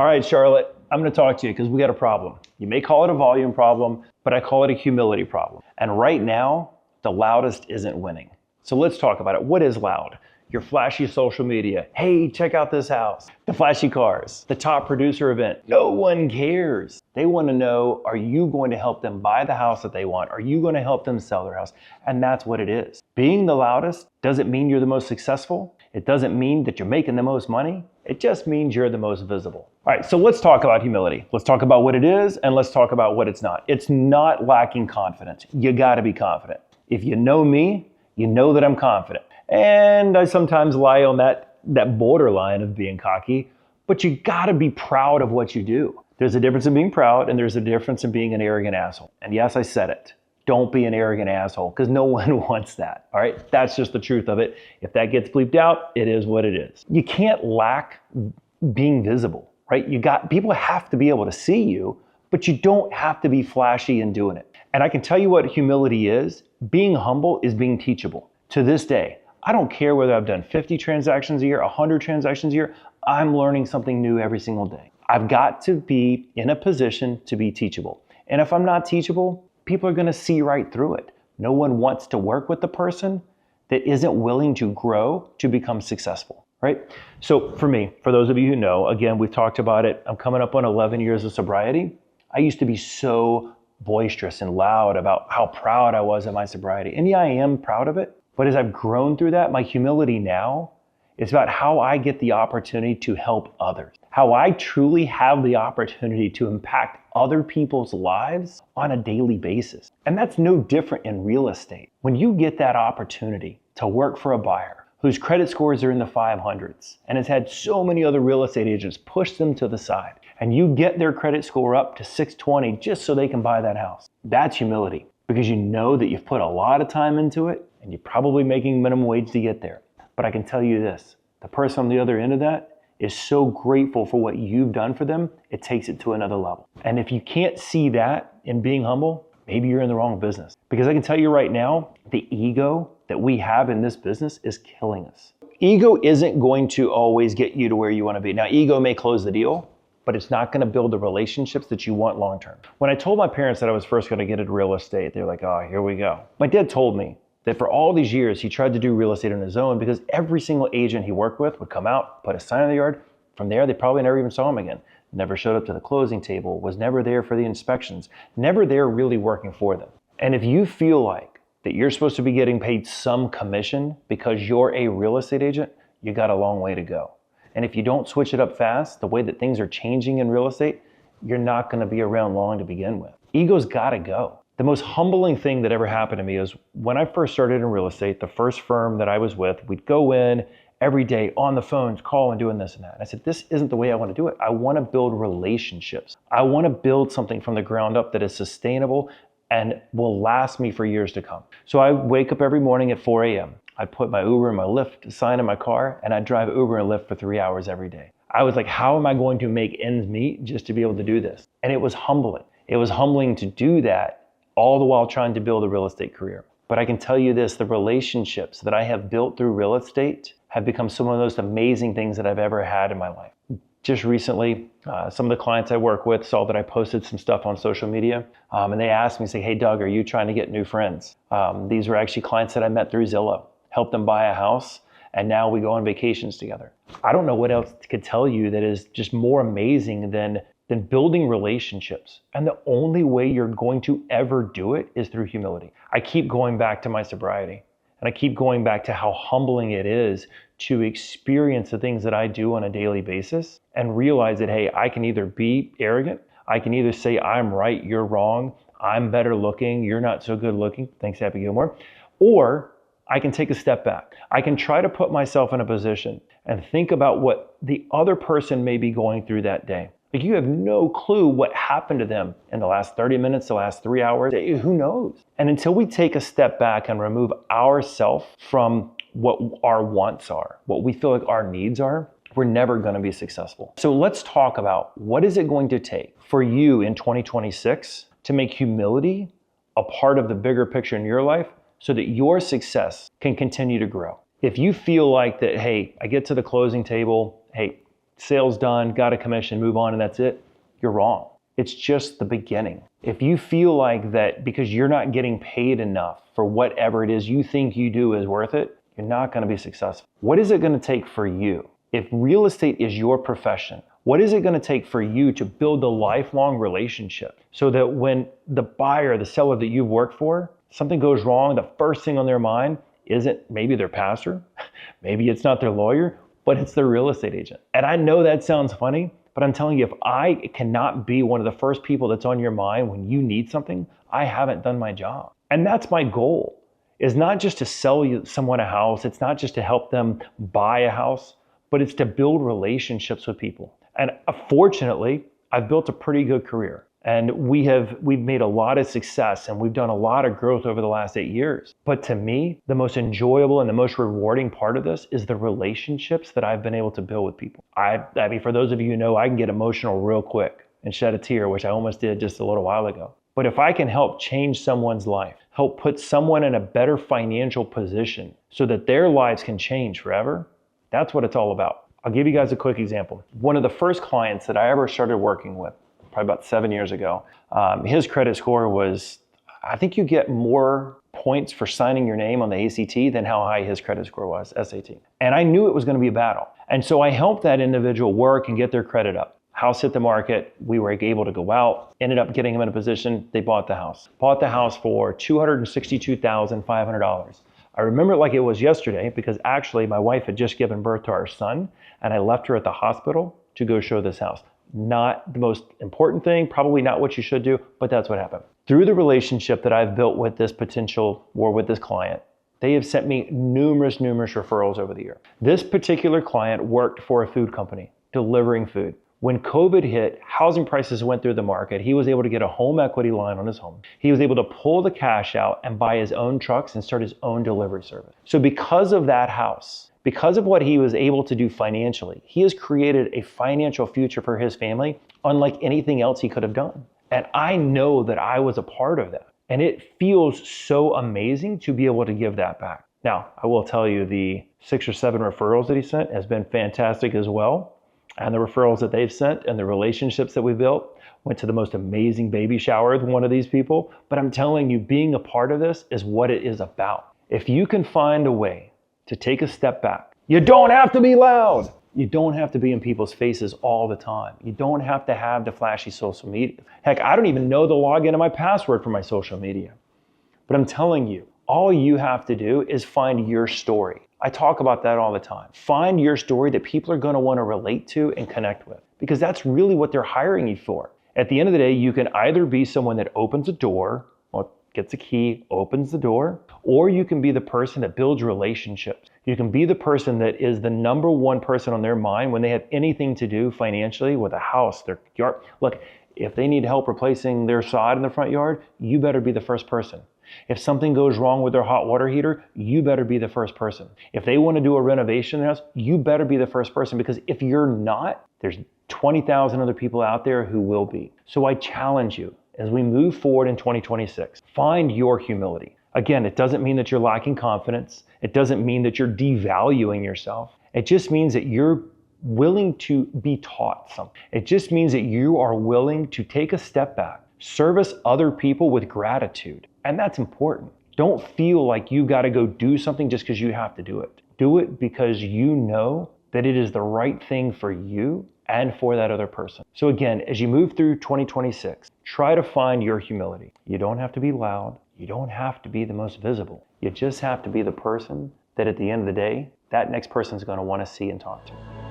All right, Charlotte, I'm going to talk to you because we got a problem. You may call it a volume problem, but I call it a humility problem. And right now, the loudest isn't winning. So let's talk about it. What is loud? Your flashy social media. Hey, check out this house. The flashy cars. The top producer event. No one cares. They want to know, are you going to help them buy the house that they want? Are you going to help them sell their house? And that's what it is. Being the loudest doesn't mean you're the most successful. It doesn't mean that you're making the most money. It just means you're the most visible. All right, so let's talk about humility. Let's talk about what it is and let's talk about what it's not. It's not lacking confidence. You got to be confident. If you know me, you know that I'm confident. And I sometimes lie on that borderline of being cocky, but you got to be proud of what you do. There's a difference in being proud and there's a difference in being an arrogant asshole. And yes, I said it. Don't be an arrogant asshole because no one wants that. All right, that's just the truth of it. If that gets bleeped out, it is what it is. You can't lack being visible, right? People have to be able to see you, but you don't have to be flashy in doing it. And I can tell you what humility is. Being humble is being teachable. To this day, I don't care whether I've done 50 transactions a year, 100 transactions a year, I'm learning something new every single day. I've got to be in a position to be teachable. And if I'm not teachable, people are going to see right through it. No one wants to work with the person that isn't willing to grow to become successful, right? So for me, for those of you who know, again, we've talked about it. I'm coming up on 11 years of sobriety. I used to be so boisterous and loud about how proud I was of my sobriety. And yeah, I am proud of it. But as I've grown through that, my humility now is about how I get the opportunity to help others, how I truly have the opportunity to impact other people's lives on a daily basis. And that's no different in real estate. When you get that opportunity to work for a buyer whose credit scores are in the 500s and has had so many other real estate agents push them to the side, and you get their credit score up to 620 just so they can buy that house, that's humility because you know that you've put a lot of time into it and you're probably making minimum wage to get there. But I can tell you this, the person on the other end of that is so grateful for what you've done for them, it takes it to another level. And if you can't see that in being humble, maybe you're in the wrong business. Because I can tell you right now, the ego that we have in this business is killing us. Ego isn't going to always get you to where you want to be. Now, ego may close the deal, but it's not going to build the relationships that you want long-term. When I told my parents that I was first going to get into real estate, they're like, oh, here we go. My dad told me that for all these years, he tried to do real estate on his own because every single agent he worked with would come out, put a sign in the yard. From there, they probably never even saw him again. Never showed up to the closing table, was never there for the inspections, never there really working for them. And if you feel like that you're supposed to be getting paid some commission because you're a real estate agent, you got a long way to go. And if you don't switch it up fast, the way that things are changing in real estate, you're not going to be around long to begin with. Ego's got to go. The most humbling thing that ever happened to me is when I first started in real estate, the first firm that I was with, we'd go in every day on the phones, calling, doing this and that. And I said, this isn't the way I want to do it. I want to build relationships. I want to build something from the ground up that is sustainable and will last me for years to come. So I wake up every morning at 4 a.m. I put my Uber and my Lyft sign in my car and I drive Uber and Lyft for 3 hours every day. I was like, how am I going to make ends meet just to be able to do this? And it was humbling. It was humbling to do that all the while trying to build a real estate career. But I can tell you this, the relationships that I have built through real estate have become some of the most amazing things that I've ever had in my life. Just recently, some of the clients I work with saw that I posted some stuff on social media, and they asked me, say, hey, Doug, are you trying to get new friends? These were actually clients that I met through Zillow, helped them buy a house, and now we go on vacations together. I don't know what else to tell you that is just more amazing than building relationships. And the only way you're going to ever do it is through humility. I keep going back to my sobriety, and I keep going back to how humbling it is to experience the things that I do on a daily basis and realize that, hey, I can either be arrogant, I can either say I'm right, you're wrong, I'm better looking, you're not so good looking, thanks Happy Gilmore, or I can take a step back. I can try to put myself in a position and think about what the other person may be going through that day. Like you have no clue what happened to them in the last 30 minutes, the last 3 hours, who knows? And until we take a step back and remove ourselves from what our wants are, what we feel like our needs are, we're never going to be successful. So let's talk about what is it going to take for you in 2026 to make humility a part of the bigger picture in your life so that your success can continue to grow. If you feel like that, hey, I get to the closing table, hey, sales done, got a commission, move on, and that's it, you're wrong. It's just the beginning. If you feel like that because you're not getting paid enough for whatever it is you think you do is worth it, you're not going to be successful. What is it going to take for you? If real estate is your profession, what is it going to take for you to build a lifelong relationship so that when the buyer, the seller that you've worked for, something goes wrong, the first thing on their mind isn't maybe their pastor, maybe it's not their lawyer, but it's their real estate agent. And I know that sounds funny, but I'm telling you, if I cannot be one of the first people that's on your mind when you need something, I haven't done my job. And that's my goal, is not just to sell someone a house. It's not just to help them buy a house, but it's to build relationships with people. And fortunately, I've built a pretty good career. And we've made a lot of success and we've done a lot of growth over the last 8 years. But to me, the most enjoyable and the most rewarding part of this is the relationships that I've been able to build with people. I mean, for those of you who know, I can get emotional real quick and shed a tear, which I almost did just a little while ago. But if I can help change someone's life, help put someone in a better financial position so that their lives can change forever, that's what it's all about. I'll give you guys a quick example. One of the first clients that I ever started working with, probably about 7 years ago, his credit score was, I think you get more points for signing your name on the ACT than how high his credit score was, SAT. And I knew it was going to be a battle. And so I helped that individual work and get their credit up. House hit the market, we were able to go out, ended up getting them in a position, they bought the house. Bought the house for $262,500. I remember it like it was yesterday because actually my wife had just given birth to our son and I left her at the hospital to go show this house. Not the most important thing, probably not what you should do, but that's what happened. Through the relationship that I've built with this potential or with this client, they have sent me numerous referrals over the year. This particular client worked for a food company, delivering food. When COVID hit, housing prices went through the market. He was able to get a home equity line on his home. He was able to pull the cash out and buy his own trucks and start his own delivery service. So because of that house, because of what he was able to do financially, he has created a financial future for his family unlike anything else he could have done. And I know that I was a part of that. And it feels so amazing to be able to give that back. Now, I will tell you the 6 or 7 referrals that he sent has been fantastic as well. And the referrals that they've sent and the relationships that we built, went to the most amazing baby shower with one of these people. But I'm telling you, being a part of this is what it is about. If you can find a way to take a step back, you don't have to be loud. You don't have to be in people's faces all the time. You don't have to have the flashy social media. Heck, I don't even know the login and my password for my social media. But I'm telling you, all you have to do is find your story. I talk about that all the time. Find your story that people are going to want to relate to and connect with, because that's really what they're hiring you for. At the end of the day, you can either be someone that opens a door, or gets a key, opens the door, or you can be the person that builds relationships. You can be the person that is the number one person on their mind when they have anything to do financially with a house, their yard. Look, if they need help replacing their sod in the front yard, you better be the first person. If something goes wrong with their hot water heater, you better be the first person. If they want to do a renovation in the house, you better be the first person, because if you're not, there's 20,000 other people out there who will be. So I challenge you as we move forward in 2026, find your humility. Again, it doesn't mean that you're lacking confidence. It doesn't mean that you're devaluing yourself. It just means that you're willing to be taught something. It just means that you are willing to take a step back, service other people with gratitude. And that's important. Don't feel like you got to go do something just because you have to do it. Do it because you know that it is the right thing for you and for that other person. So again, as you move through 2026, try to find your humility. You don't have to be loud. You don't have to be the most visible. You just have to be the person that at the end of the day, that next person is going to want to see and talk to.